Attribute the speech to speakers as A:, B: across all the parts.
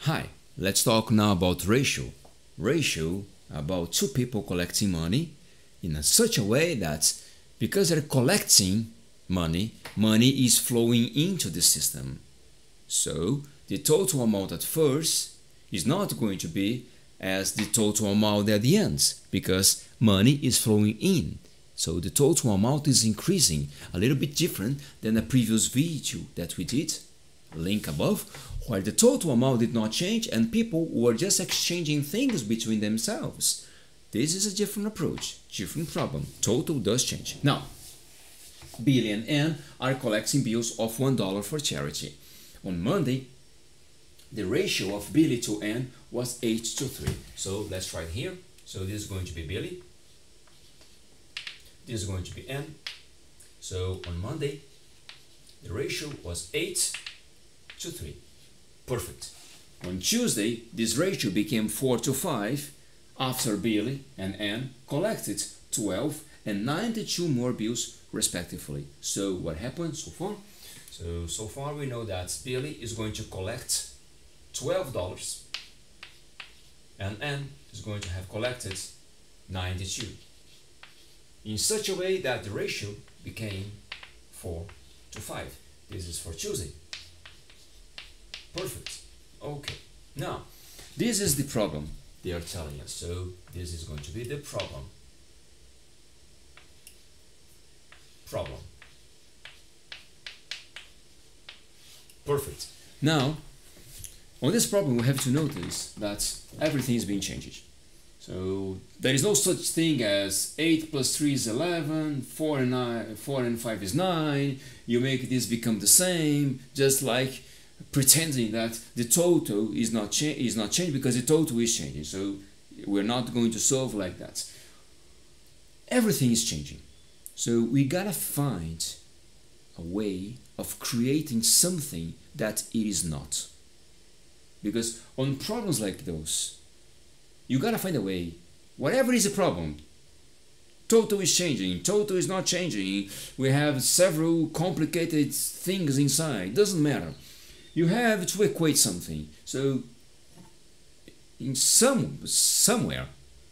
A: Hi, let's talk now about ratio. Ratio about two people collecting money in such a way that because they're collecting money, money is flowing into the system. So the total amount at first is not going to be as the total amount at the end because money is flowing in. So the total amount is increasing, a little bit different than the previous video that we did, link above, where the total amount did not change and people were just exchanging things between themselves. This is a different approach, different problem. Total does change. Now, Billy and Ann are collecting bills of $1 for charity. On Monday, the ratio of Billy to Ann was 8:3. So let's try it here. So this is going to be Billy. This is going to be Ann. So on Monday, the ratio was 8:3. Perfect. On Tuesday, this ratio became 4:5 after Billy and Ann collected 12 and 92 more bills respectively. So what happened so far? So far we know that Billy is going to collect $12 and Ann is going to have collected 92 in such a way that the ratio became 4:5. This is for Tuesday. Perfect. Okay. Now, this is the problem they are telling us. So this is going to be the problem. Perfect. Now, on this problem, we have to notice that everything is being changed. So there is no such thing as 8 plus 3 is 11, 4 and 5 is 9. You make this become the same, just like pretending that the total is not changed because the total is changing. So we're not going to solve like that. Everything is changing. So we gotta find a way of creating something that it is not. Because on problems like those, you gotta find a way. Whatever is the problem, total is changing, total is not changing. We have several complicated things inside. Doesn't matter. You have to equate something. So in somewhere,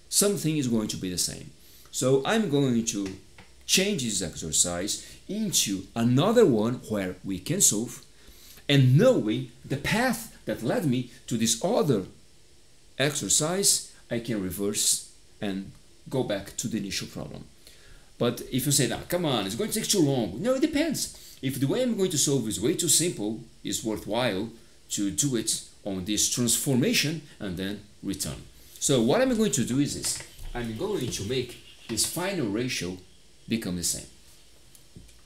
A: something is going to be the same. So I'm going to change this exercise into another one where we can solve, and knowing the path that led me to this other exercise, I can reverse and go back to the initial problem. But if you say, "Ah, come on, it's going to take too long." No, it depends. If the way I'm going to solve is way too simple, it's worthwhile to do it on this transformation and then return. So what I'm going to do is this. I'm going to make this final ratio become the same.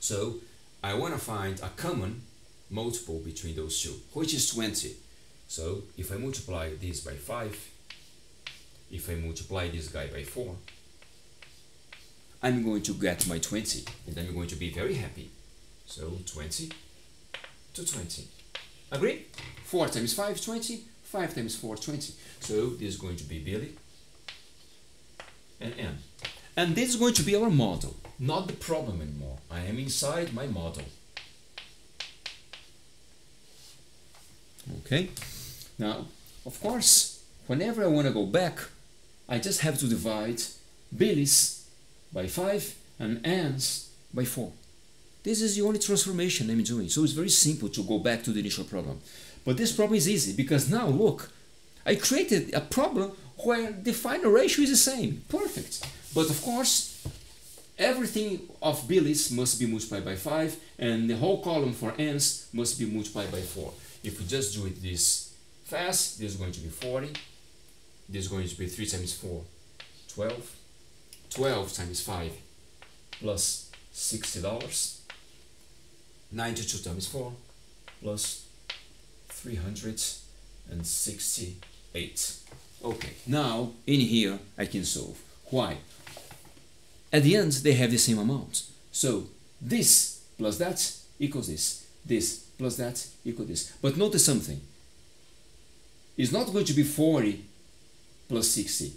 A: So I want to find a common multiple between those two, which is 20. So if I multiply this by 5, if I multiply this guy by 4, I'm going to get my 20 and I'm going to be very happy. So 20 to 20. Agree? 4 times 5, 20. 5 times 4, 20. So this is going to be Billy and Ann. And this is going to be our model, not the problem anymore. I am inside my model. Okay? Now, of course, whenever I want to go back, I just have to divide Billy's by 5 and Ann's by 4. This is the only transformation I'm doing. So it's very simple to go back to the initial problem. But this problem is easy because now, look, I created a problem where the final ratio is the same. Perfect. But of course, everything of Billy's must be multiplied by 5 and the whole column for Ann's must be multiplied by 4. If we just do it this fast, this is going to be 40. This is going to be 3 times 4, 12. 12 times 5 plus $60. 92 times 4 plus 368. Okay, now in here I can solve. Why? At the end they have the same amount. So this plus that equals this. This plus that equals this. But notice something. It's not going to be 40 plus 60.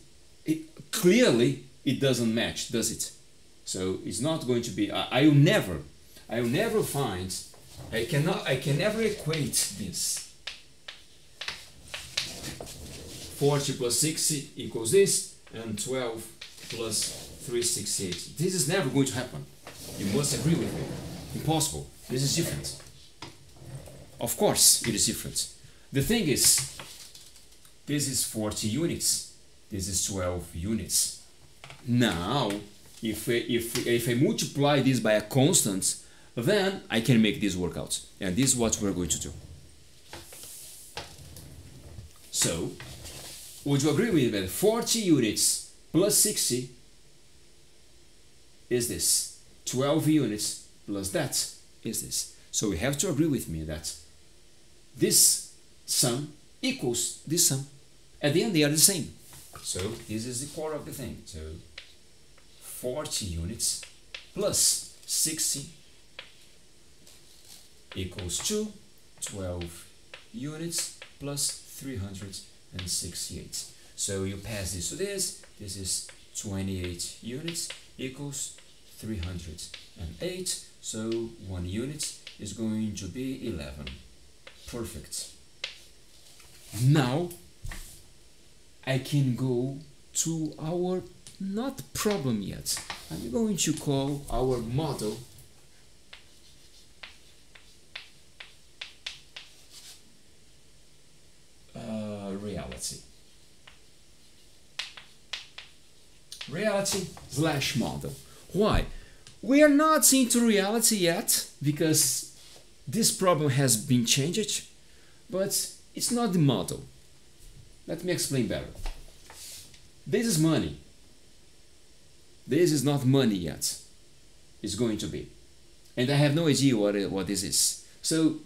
A: Clearly it doesn't match, does it? So it's not going to be. I will never find. I can never equate this. 40 plus 60 equals this, and 12 plus 368. This is never going to happen. You must agree with me. Impossible. This is different. Of course it is different. The thing is, this is 40 units. This is 12 units. Now, if I multiply this by a constant, then I can make this work out. And this is what we're going to do. So, would you agree with me that 40 units plus 60 is this? 12 units plus that is this. So we have to agree with me that this sum equals this sum. At the end they are the same. So this is the core of the thing. So 40 units plus 60 equals to 12 units plus 368. So you pass this to this. This is 28 units equals 308. So 1 unit is going to be 11. Perfect. Now I can go to our not problem yet. I'm going to call our model reality. Reality slash model. Why? We are not into reality yet because this problem has been changed, but it's not the model. Let me explain better. This is money. This is not money yet. It's going to be. And I have no idea what this is. So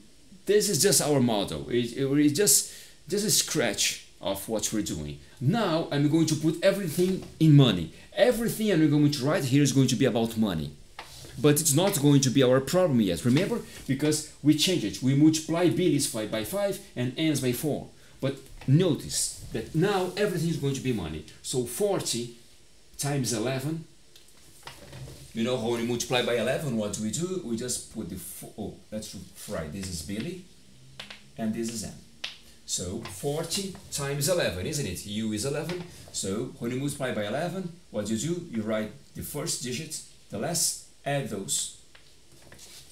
A: this is just our model. It's just a scratch of what we're doing. Now I'm going to put everything in money. Everything I'm going to write here is going to be about money. But it's not going to be our problem yet. Remember? Because we change it. We multiply Billy's by 5 and N's by 4. But notice that now everything is going to be money. So 40 times 11. You know how we multiply by 11? What do? We just put the 4. Oh, that's right. This is Billy and this is N. So 40 times 11, isn't it? U is 11. So when you multiply by 11, what you do? You write the first digit, the last, add those.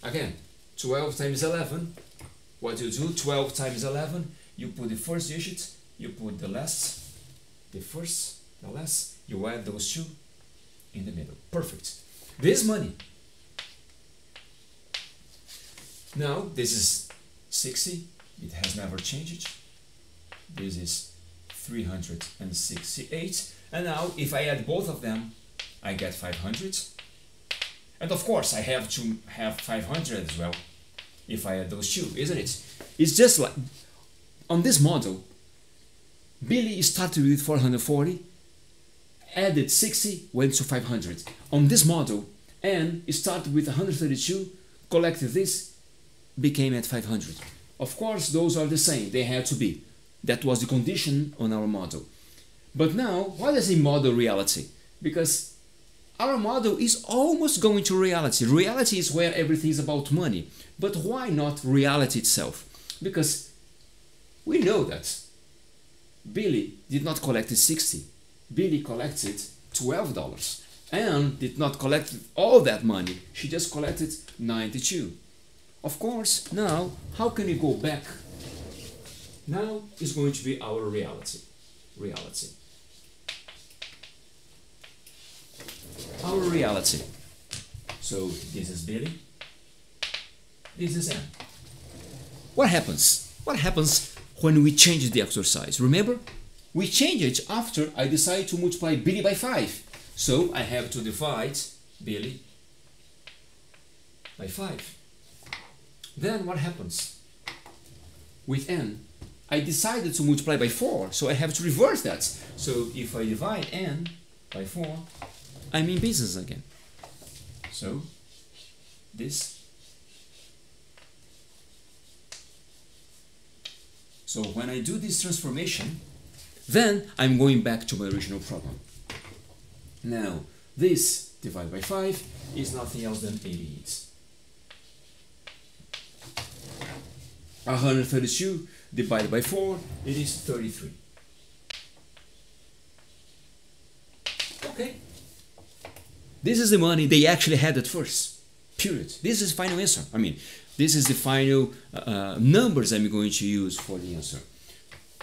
A: Again, 12 times 11. What you do? 12 times 11. You put the first digit, you put the last, the first, the last. You add those two in the middle. Perfect. This is money. Now this is 60. It has never changed. This is 368. And now if I add both of them, I get 500. And of course I have to have 500 as well if I add those two, isn't it? It's just like on this model, Billy started with 440, added 60, went to 500. On this model, N started with 132, collected this, became at 500. Of course, those are the same. They had to be. That was the condition on our model. But now, why does it model reality? Because our model is almost going to reality. Reality is where everything is about money. But why not reality itself? Because we know that Billy did not collect 60. Billy collected $12 and did not collect all that money. She just collected 92. Of course, now, how can we go back? Now is going to be our reality. Reality. Our reality. So this is Billy. This is N. What happens? What happens when we change the exercise? Remember? We change it after I decide to multiply Billy by 5. So I have to divide Billy by 5. Then what happens? With N, I decided to multiply by 4, so I have to reverse that. So if I divide N by 4, I'm in business again. So this. So when I do this transformation, then I'm going back to my original problem. Now, this divided by 5 is nothing else than 88. 132 divided by 4, it is 33. Okay. This is the money they actually had at first. Period. This is the final answer. I mean, this is the final numbers I'm going to use for the answer.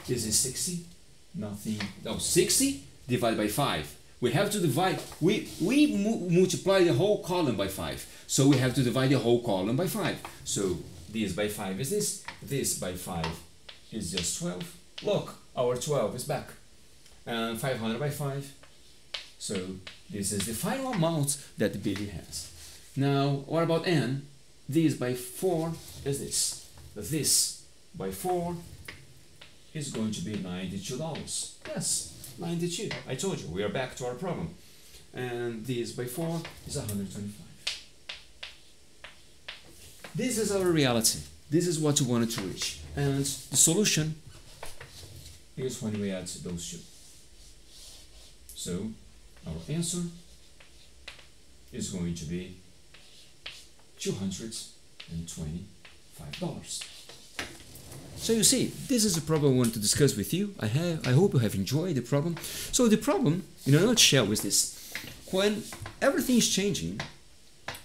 A: This is 60. Nothing. No, 60 divided by 5. We have to divide. We multiply the whole column by 5. So we have to divide the whole column by 5. So this by 5 is this. This by 5 is just 12. Look, our 12 is back. And 500 by 5. So this is the final amount that Billy has. Now, what about n? This by 4 is this. This by 4 is going to be $92. Yes, 92. I told you, we are back to our problem. And this by 4 is 125. This is our reality. This is what we wanted to reach. And the solution is when we add those two. So our answer is going to be $225. So you see, this is a problem I wanted to discuss with you. I hope you have enjoyed the problem. So the problem, in a nutshell, is this. When everything is changing,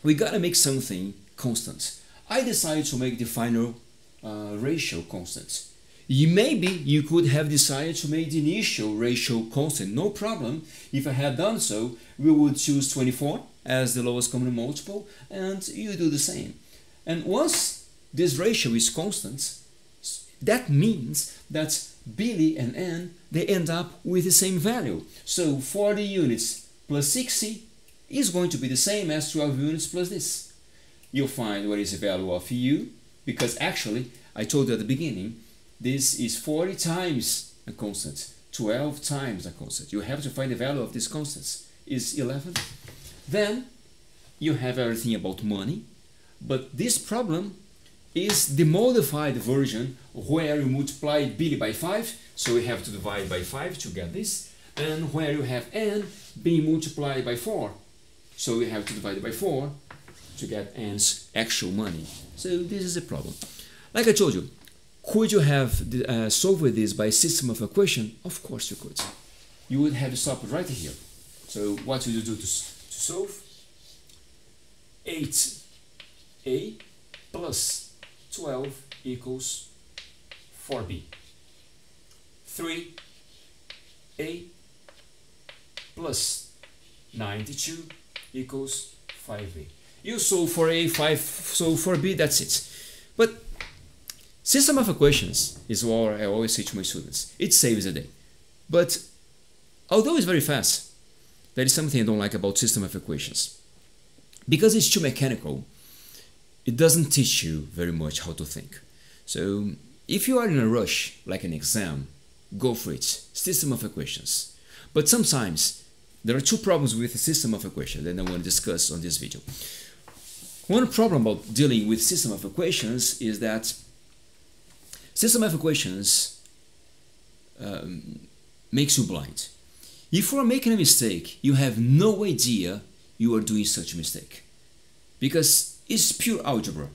A: we gotta make something constant. I decided to make the final ratio constant. Maybe you could have decided to make the initial ratio constant. No problem. If I had done so, we would choose 24 as the lowest common multiple, and you do the same. And once this ratio is constant, that means that Billy and Ann, they end up with the same value. So 40 units plus 60 is going to be the same as 12 units plus this. You'll find what is the value of U, because actually, I told you at the beginning, this is 40 times a constant, 12 times a constant. You have to find the value of these constants. Is 11. Then you have everything about money, but this problem is the modified version where you multiply Billy by 5, so we have to divide by 5 to get this, and where you have N being multiplied by 4, so we have to divide it by 4 to get N's actual money. So this is a problem. Like I told you, could you have solved this by system of equation? Of course you could. You would have stopped right here. So what would you do to solve? 8a plus 12 equals 4b. 3a plus 92 equals 5a. You solve for a, 5 solve for b, that's it. But system of equations is what I always say to my students. It saves a day. But although it's very fast, there is something I don't like about system of equations. Because it's too mechanical, it doesn't teach you very much how to think. So if you are in a rush, like an exam, go for it. System of equations. But sometimes there are two problems with the system of equations that I want to discuss on this video. One problem about dealing with system of equations is that system of equations makes you blind. If you are making a mistake, you have no idea you are doing such a mistake. Because it's pure algebra.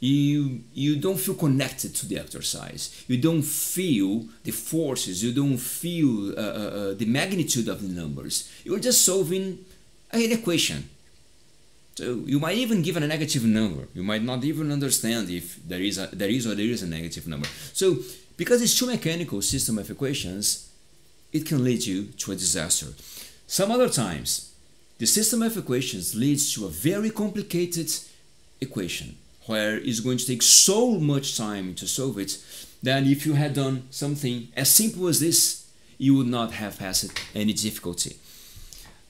A: You don't feel connected to the exercise. You don't feel the forces. You don't feel the magnitude of the numbers. You're just solving an equation. So you might even give a negative number. You might not even understand if there is or there is a negative number. So because it's too mechanical system of equations, it can lead you to a disaster. Some other times, the system of equations leads to a very complicated equation where it's going to take so much time to solve it that if you had done something as simple as this, you would not have passed any difficulty.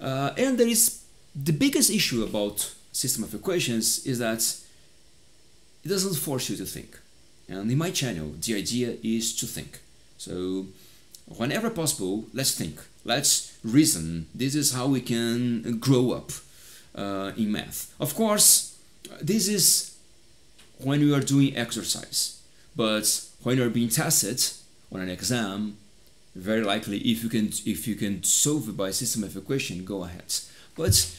A: And there is the biggest issue about system of equations is that it doesn't force you to think. And in my channel, the idea is to think. So whenever possible, let's think. Let's reason. This is how we can grow up in math. Of course, this is when you are doing exercise. But when you are being tested on an exam, very likely if you can solve it by system of equation, go ahead. But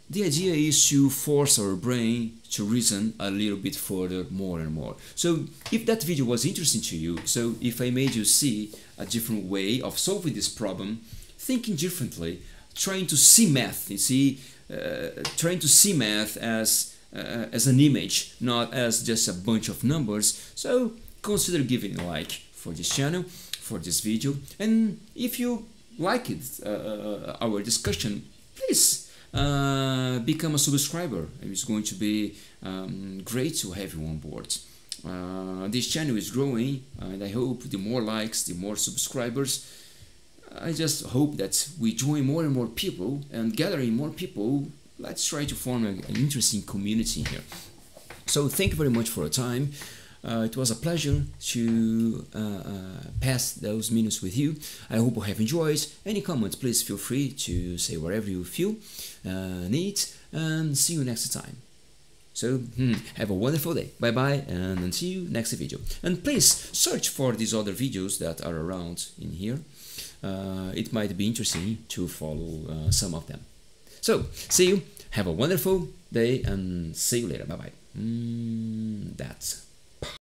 A: the idea is to force our brain to reason a little bit further, more and more. So if that video was interesting to you, so if I made you see a different way of solving this problem, thinking differently, trying to see math. You see, trying to see math as an image, not as just a bunch of numbers. So consider giving a like for this channel, for this video, and if you like it, our discussion, please become a subscriber. It's going to be great to have you on board. This channel is growing, and I hope the more likes, the more subscribers. I just hope that we join more and more people, and gathering more people, let's try to form an interesting community here. So thank you very much for your time. It was a pleasure to pass those minutes with you. I hope you have enjoyed. Any comments, please feel free to say whatever you feel need, and see you next time. So have a wonderful day. Bye bye, and until you next video. And please search for these other videos that are around in here. It might be interesting to follow some of them. So see you. Have a wonderful day, and see you later. Bye bye. That's